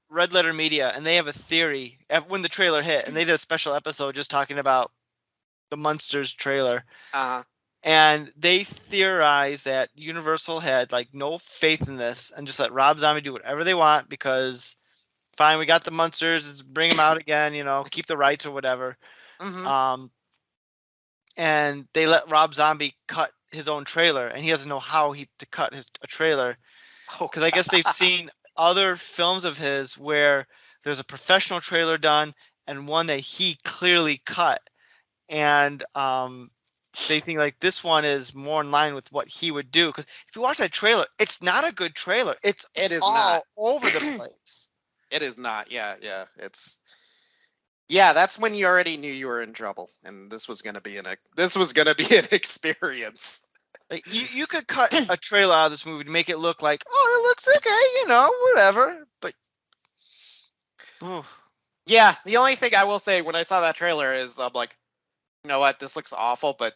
Red Letter Media, and they have a theory when the trailer hit, and they did a special episode just talking about the Munsters trailer, Uh, and they theorized that Universal had like no faith in this and just let Rob Zombie do whatever they want because fine, we got the Munsters, let's bring them out again, keep the rights or whatever. mm-hmm. Um, and they let Rob Zombie cut his own trailer, and he doesn't know how to cut a trailer Oh, because I guess they've seen other films of his where there's a professional trailer done and one that he clearly cut, and they think like this one is more in line with what he would do. Because if you watch that trailer, it's not a good trailer. It's it is all not. over the place. It is not. Yeah, yeah. Yeah. That's when you already knew you were in trouble, and this was gonna be an experience. Like you could cut a trailer out of this movie to make it look like, oh, it looks okay, whatever. But ooh, Yeah. The only thing I will say when I saw that trailer is I'm like, you know what, this looks awful, but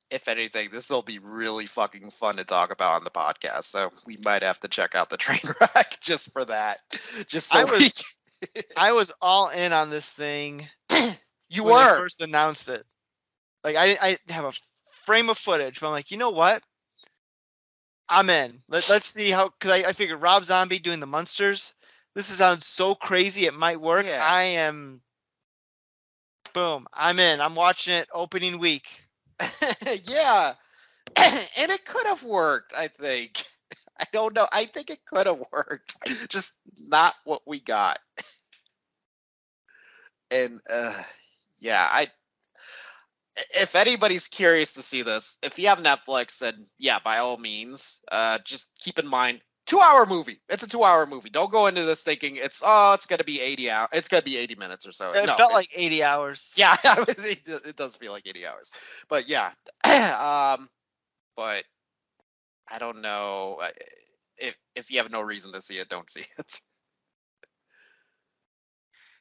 if anything, this will be really fucking fun to talk about on the podcast. So we might have to check out the train wreck just for that. Just so I was all in on this thing you when they were. first announced it. Like I have a frame of footage, but I'm like, you know what? I'm in. Let's see how, because I figured Rob Zombie doing the Munsters. This sounds so crazy it might work. Yeah. I am. Boom. I'm in. I'm watching it opening week. Yeah. And it could have worked, I think. I don't know. I think it could have worked. Just not what we got. And yeah, if anybody's curious to see this, if you have Netflix, then yeah, by all means, just keep in mind 2-hour movie. It's a 2-hour movie. Don't go into this thinking it's gonna be 80 hours. It's gonna be 80 minutes or so. It No, felt like 80 hours. yeah, it does feel like 80 hours. But yeah, but I don't know if you have no reason to see it, don't see it.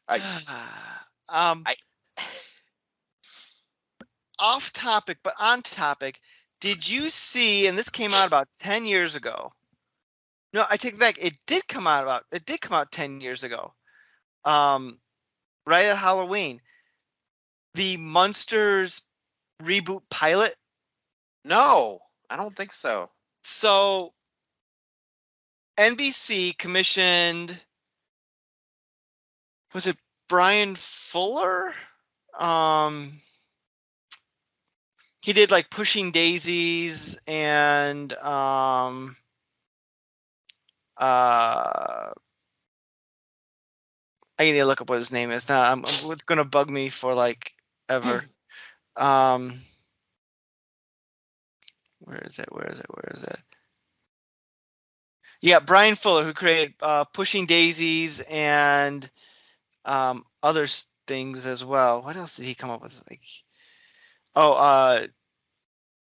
I Off topic, but on topic. Did you see? And this came out about 10 years ago. No, I take it back. It did come out 10 years ago. Right at Halloween. The Munsters reboot pilot. no, I don't think so. So NBC commissioned, was it Brian Fuller? He did like Pushing Daisies and I need to look up what his name is now. It's gonna bug me for like ever. Where is it? Where is it? Where is it? Yeah, Brian Fuller, who created Pushing Daisies and other things as well. What else did he come up with? Like,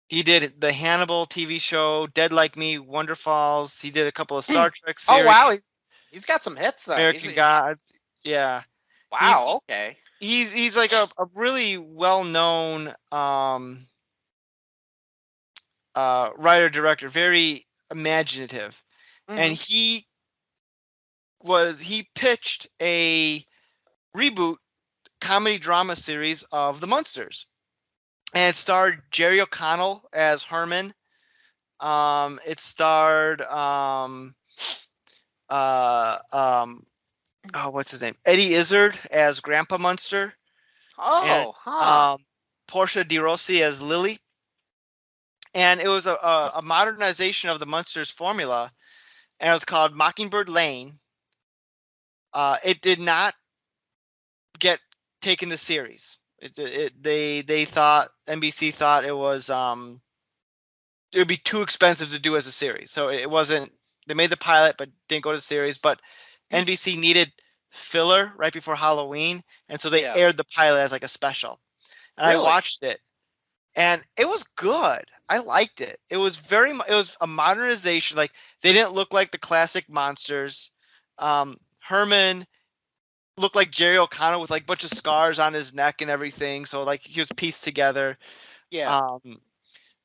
he did the Hannibal TV show, Dead Like Me, Wonder Falls. He did a couple of Star Trek Oh series, wow, he's got some hits then. American Gods. Yeah, Wow, okay. he's like a really well-known writer director, very imaginative, and he pitched a reboot comedy drama series of the Munsters, and it starred Jerry O'Connell as Herman. It starred what's his name? Eddie Izzard as Grandpa Munster, and Portia de Rossi as Lily. And it was a modernization of the Munsters formula, and it was called Mockingbird Lane. It did not get taken to series. They thought, NBC thought it was it would be too expensive to do as a series, so it wasn't. They made the pilot but didn't go to the series. But NBC needed filler right before Halloween, and so they aired the pilot as like a special. And I watched it, and it was good. I liked it. It was it was a modernization. Like, they didn't look like the classic monsters. Herman looked like Jerry O'Connell with like a bunch of scars on his neck and everything. So like he was pieced together. Yeah.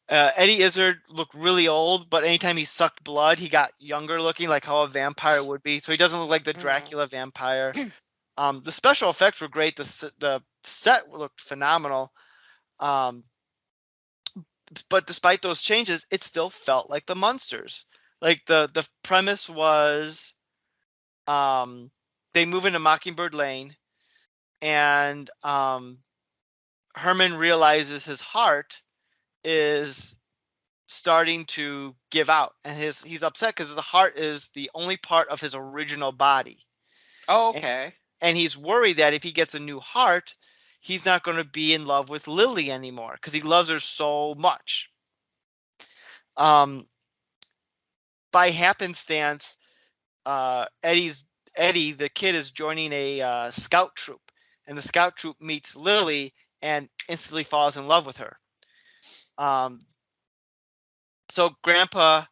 Eddie Izzard looked really old, but anytime he sucked blood, he got younger looking, like how a vampire would be. So he doesn't look like the Dracula vampire. The special effects were great. The set looked phenomenal. But despite those changes, it still felt like the Munsters. Like the premise was, they move into Mockingbird Lane, and Herman realizes his heart is starting to give out, and he's upset because the heart is the only part of his original body. Oh, okay. And he's worried that if he gets a new heart, he's not going to be in love with Lily anymore because he loves her so much. By happenstance, Eddie, the kid, is joining a scout troop, and the scout troop meets Lily and instantly falls in love with her. So Grandpa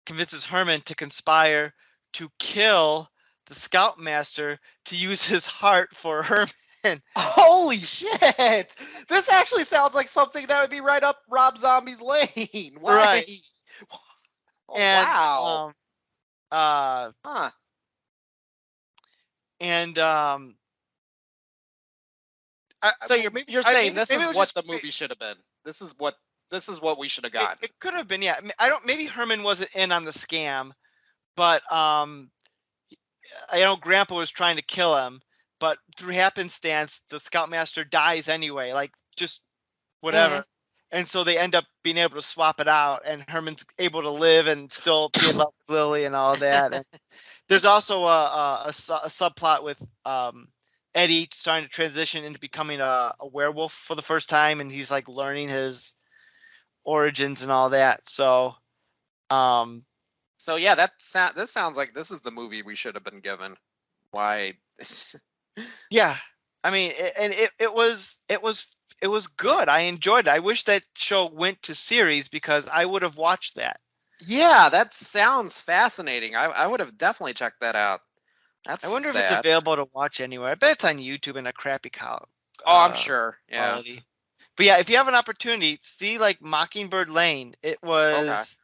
convinces Herman to conspire to kill the scoutmaster to use his heart for Herman. Holy shit! This actually sounds like something that would be right up Rob Zombie's lane. Right. Oh, and, wow. And so you're saying this is what the movie should have been. This is what we should have gotten. It could have been, yeah. Maybe Herman wasn't in on the scam, but I know Grandpa was trying to kill him, but through happenstance, the scoutmaster dies anyway, like just whatever. And so they end up being able to swap it out, and Herman's able to live and still be in love with Lily and all that. And there's also a subplot with Eddie starting to transition into becoming a werewolf for the first time, and he's like learning his origins and all that. So yeah, this sounds like this is the movie we should have been given. Why? Yeah, I mean, it was good. I enjoyed it. I wish that show went to series because I would have watched that. Yeah, that sounds fascinating. I would have definitely checked that out. I wonder if it's available to watch anywhere. I bet it's on YouTube in a crappy quality. Oh, I'm sure. Yeah. Quality. But yeah, if you have an opportunity, see like Mockingbird Lane. It was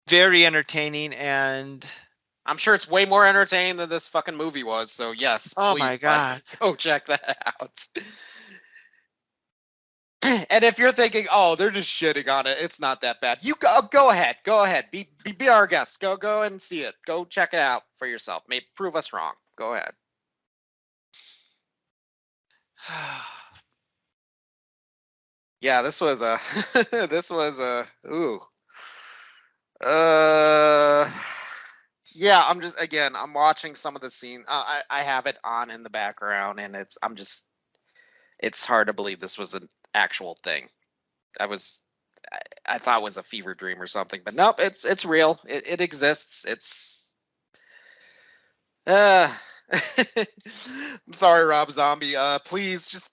very entertaining, and I'm sure it's way more entertaining than this fucking movie was. So yes, oh my god, go check that out. And if you're thinking, oh, they're just shitting on it, it's not that bad. You go ahead, be our guest. Go and see it. Go check it out for yourself. Maybe prove us wrong. Go ahead. Yeah, this was a ooh. Uh, yeah, I'm watching some of the scenes. I have it on in the background, and it's hard to believe this was an actual thing. I was, I thought it was a fever dream or something, but nope, it's real. It exists. It's, uh, I'm sorry, Rob Zombie. Please just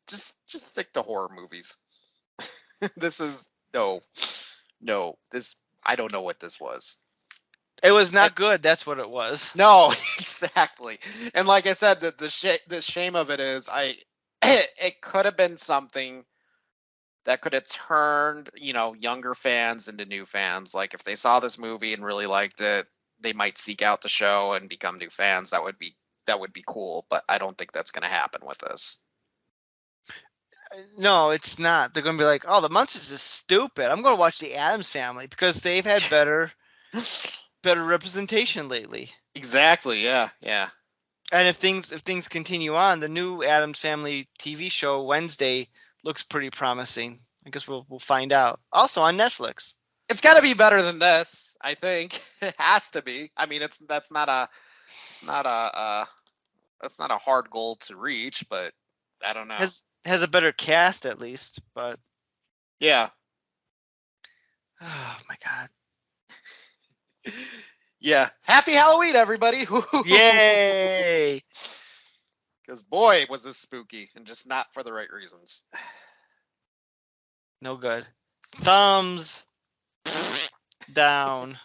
stick to horror movies. This is no, this, I don't know what this was. It was And, not good. That's what it was. no, exactly. And like I said, the shame of it is it could have been something that could have turned, younger fans into new fans. Like if they saw this movie and really liked it, they might seek out the show and become new fans. That would be cool, but I don't think that's going to happen with this. No, it's not. They're gonna be like, "Oh, the Munsters is stupid. I'm gonna watch the Addams Family because they've had better representation lately." Exactly. Yeah. Yeah. And if things continue on, the new Addams Family TV show Wednesday looks pretty promising. I guess we'll find out. Also on Netflix. It's got to be better than this. I think it has to be. I mean, it's not that's not a hard goal to reach, but I don't know. Has a better cast at least, but Yeah. oh my god. Yeah. Happy Halloween, everybody. Yay! Because boy, was this spooky, and just not for the right reasons. No good. Thumbs down.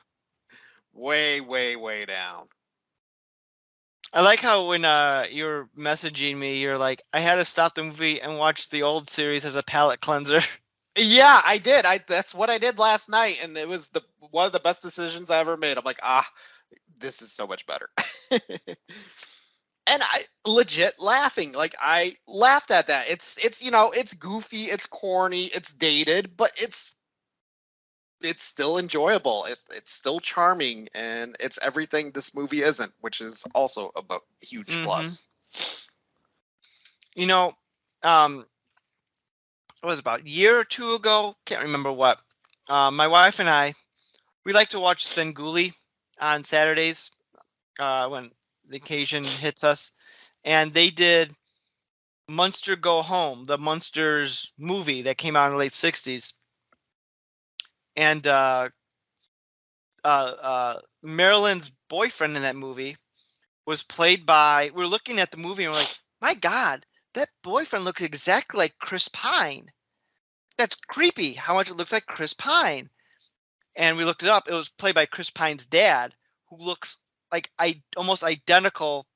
Way, way, way down. I like how when you're messaging me, you're like, I had to stop the movie and watch the old series as a palate cleanser. Yeah, I did. That's what I did last night, and it was the one of the best decisions I ever made. I'm like, this is so much better. And I legit laughing. Like I laughed at that. It's goofy, it's corny, it's dated, but it's still enjoyable. It's still charming, and it's everything this movie isn't, which is also a huge plus. You know, um, what was it, about a year or two ago? Can't remember what. My wife and I, we like to watch Svengoolie on Saturdays when the occasion hits us, and they did Munster Go Home, the Munsters movie that came out in the late '60s, and Marilyn's boyfriend in that movie was played by. We're looking at the movie and we're like, my God, that boyfriend looks exactly like Chris Pine. That's creepy how much it looks like Chris Pine. And we looked it up. It was played by Chris Pine's dad, who looks like almost identical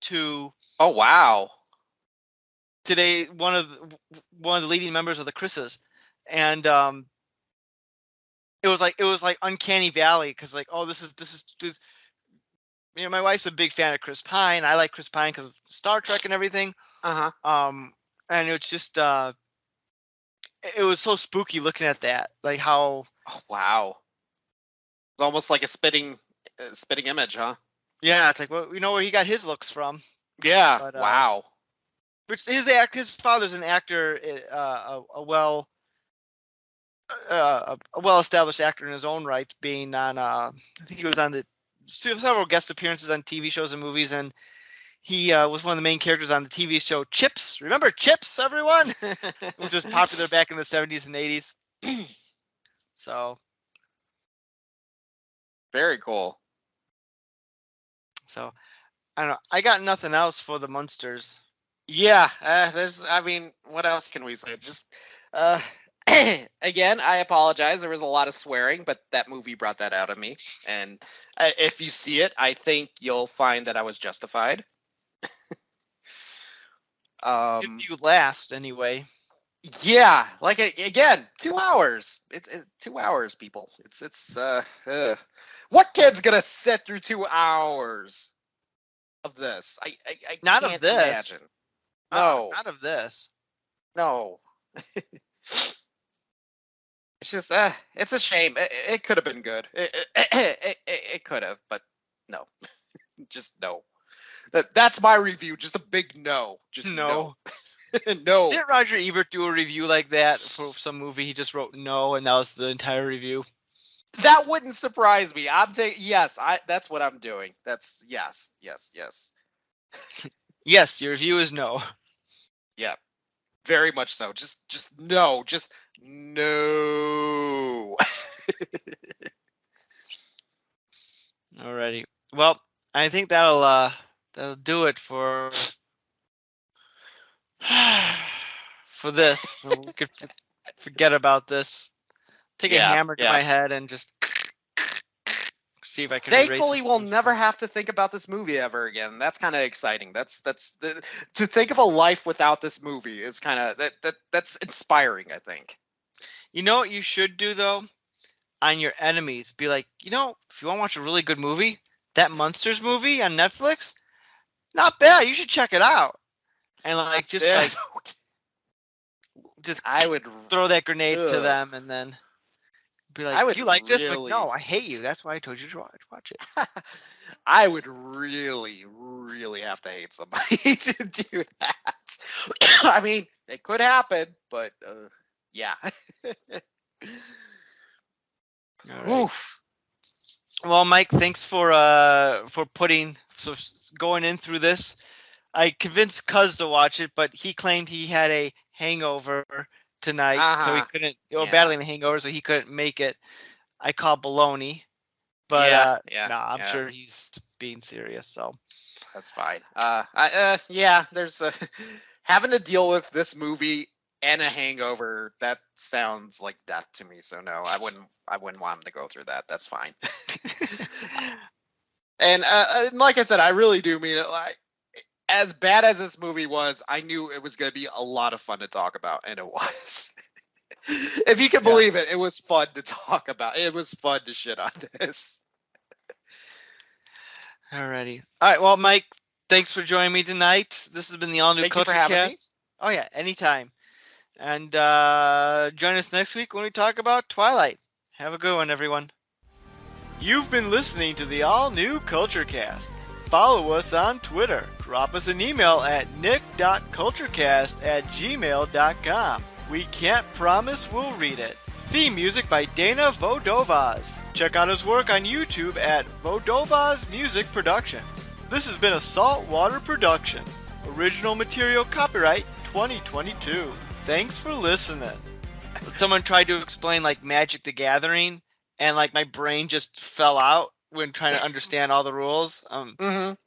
to. Oh wow. Today, one of the leading members of the Chris's, and it was like uncanny valley because like, oh, this is my wife's a big fan of Chris Pine. I like Chris Pine because of Star Trek and everything. And it's just it was so spooky looking at that, like how. Oh wow. It's almost like a spitting image, huh? Yeah, it's like, well, you know where he got his looks from. Yeah. But, wow. Which his father's an actor, a well-established actor in his own right, being on I think he was on several guest appearances on TV shows and movies, and he was one of the main characters on the TV show Chips. Remember Chips, everyone? Which was popular back in the 70s and 80s. So very cool. So I don't know. I got nothing else for the Munsters. Yeah, what else can we say? Just again, I apologize. There was a lot of swearing, but that movie brought that out of me. And if you see it, I think you'll find that I was justified. If you last, anyway. Yeah, like again, 2 hours. It's 2 hours, people. It's what kid's gonna sit through 2 hours of this? I not can't of this. imagine. No, not of this. No. It's just, it's a shame. It could have been good. It could have, but no. Just no. That's my review. Just a big no. Just no. No. Didn't Roger Ebert do a review like that for some movie? He just wrote no, and that was the entire review. That wouldn't surprise me. Yes, that's what I'm doing. That's yes. Yes, your view is no. Yeah, very much so. Just no. Just no. Alrighty. Well, I think that'll do it for for this. We could forget about this. Take a hammer to my head and just see if I can erase Thankfully, it. we'll never have to think about this movie ever again. That's kind of exciting. To think of a life without this movie is kind of that's inspiring, I think. You know what you should do though? On your enemies, be like, if you want to watch a really good movie, that Munsters movie on Netflix, not bad. You should check it out. And I would throw that grenade to them and then be like, you like this? Like, no, I hate you. That's why I told you to watch it. I would really, really have to hate somebody to do that. I mean, it could happen, but yeah. Right. Oof. Well, Mike, thanks for going in through this. I convinced Cuz to watch it, but he claimed he had a hangover tonight, so he couldn't. Battling a hangover, so he couldn't make it. I call baloney, but I'm sure he's being serious. So that's fine. There's having to deal with this movie and a hangover. That sounds like death to me. So no, I wouldn't want him to go through that. That's fine. And like I said, I really do mean it. Like, as bad as this movie was, I knew it was going to be a lot of fun to talk about, and it was. If you can believe it, it was fun to talk about. It was fun to shit on this. Alrighty. All right. Well, Mike, thanks for joining me tonight. This has been the All New Culture Cast. Oh yeah, anytime. And join us next week when we talk about Twilight. Have a good one, everyone. You've been listening to the All New Culture Cast. Follow us on Twitter. Drop us an email at nick.culturecast@gmail.com. We can't promise we'll read it. Theme music by Dana Vodovaz. Check out his work on YouTube at Vodovaz Music Productions. This has been a Saltwater production. Original material copyright 2022. Thanks for listening. Someone tried to explain like Magic the Gathering, and like my brain just fell out when trying to understand all the rules.